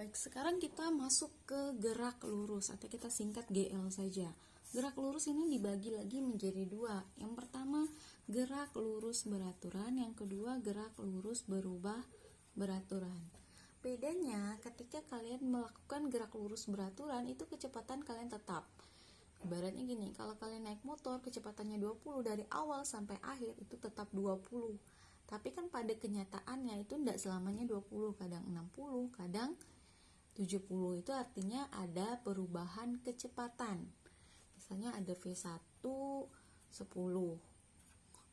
Baik, sekarang kita masuk ke gerak lurus atau kita singkat GL saja. Gerak lurus ini dibagi lagi menjadi dua. Yang pertama, gerak lurus beraturan. Yang kedua, gerak lurus berubah beraturan. Bedanya ketika kalian melakukan gerak lurus beraturan, itu kecepatan kalian tetap. Ibaratnya gini, kalau kalian naik motor kecepatannya 20 dari awal sampai akhir itu tetap 20. Tapi kan pada kenyataannya itu tidak selamanya 20, kadang 60, kadang 70. Itu artinya ada perubahan kecepatan. Misalnya ada V1 10,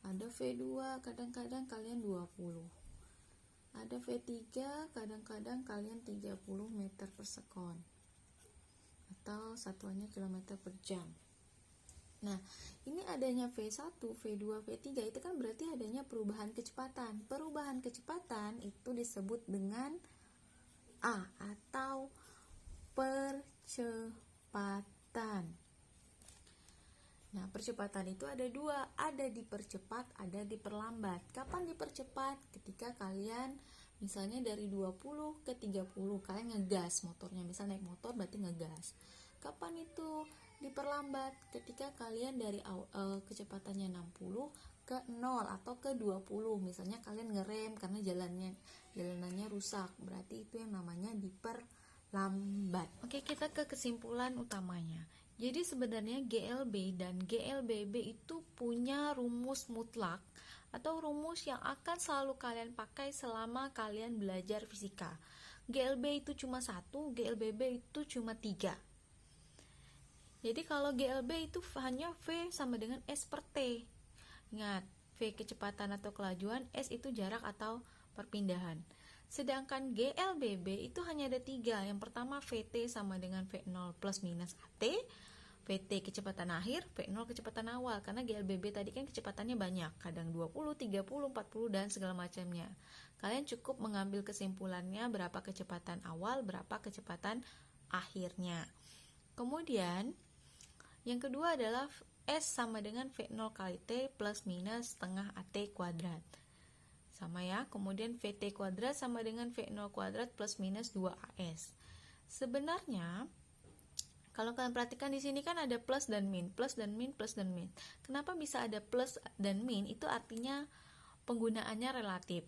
ada V2 kadang-kadang kalian 20, ada V3 kadang-kadang kalian 30 meter per sekon atau satuannya kilometer per jam. Nah, ini adanya V1, V2, V3 itu kan berarti adanya perubahan kecepatan. Perubahan kecepatan itu disebut dengan A atau percepatan. Nah, percepatan itu ada dua, ada dipercepat, ada diperlambat. Kapan dipercepat? Ketika kalian misalnya dari 20 ke 30, kalian ngegas motornya. Misal naik motor berarti ngegas. Kapan itu diperlambat? Ketika kalian dari kecepatannya 60 ke 0 atau ke 20. Misalnya kalian ngerem karena jalanannya rusak. Berarti itu yang namanya diperlambat. Oke, kita ke kesimpulan utamanya. Jadi sebenarnya GLB dan GLBB itu punya rumus mutlak atau rumus yang akan selalu kalian pakai selama kalian belajar fisika. GLB itu cuma 1, GLBB itu cuma 3. Jadi kalau GLB itu hanya V sama dengan S per T. Ingat, V kecepatan atau kelajuan, S itu jarak atau perpindahan. Sedangkan GLBB itu hanya ada 3. Yang pertama VT sama dengan V0 plus minus AT, VT kecepatan akhir, V0 kecepatan awal. Karena GLBB tadi kan kecepatannya banyak, kadang 20, 30, 40 dan segala macamnya. Kalian cukup mengambil kesimpulannya berapa kecepatan awal, berapa kecepatan akhirnya. Kemudian yang kedua adalah S sama dengan V0 kali T plus minus setengah AT kuadrat. Sama ya, kemudian VT kuadrat sama dengan V0 kuadrat plus minus 2AS. Sebenarnya, kalau kalian perhatikan di sini kan ada plus dan min, plus dan min, plus dan min. Kenapa bisa ada plus dan min? Itu artinya penggunaannya relatif.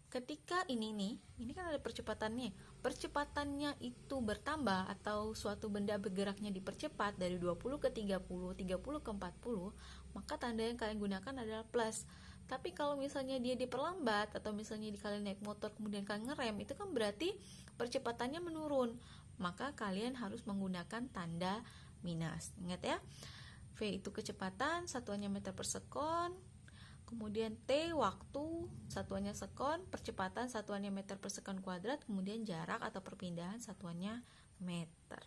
Ketika ini kan ada percepatannya. Percepatannya itu bertambah atau suatu benda bergeraknya dipercepat dari 20 ke 30, 30 ke 40, maka tanda yang kalian gunakan adalah plus. Tapi kalau misalnya dia diperlambat atau misalnya kalian naik motor kemudian kalian ngerem, itu kan berarti percepatannya menurun. Maka kalian harus menggunakan tanda minus. Ingat ya, V itu kecepatan, satuannya meter per sekon. Kemudian T waktu, satuannya sekon, percepatan satuannya meter per sekon kuadrat, kemudian jarak atau perpindahan satuannya meter.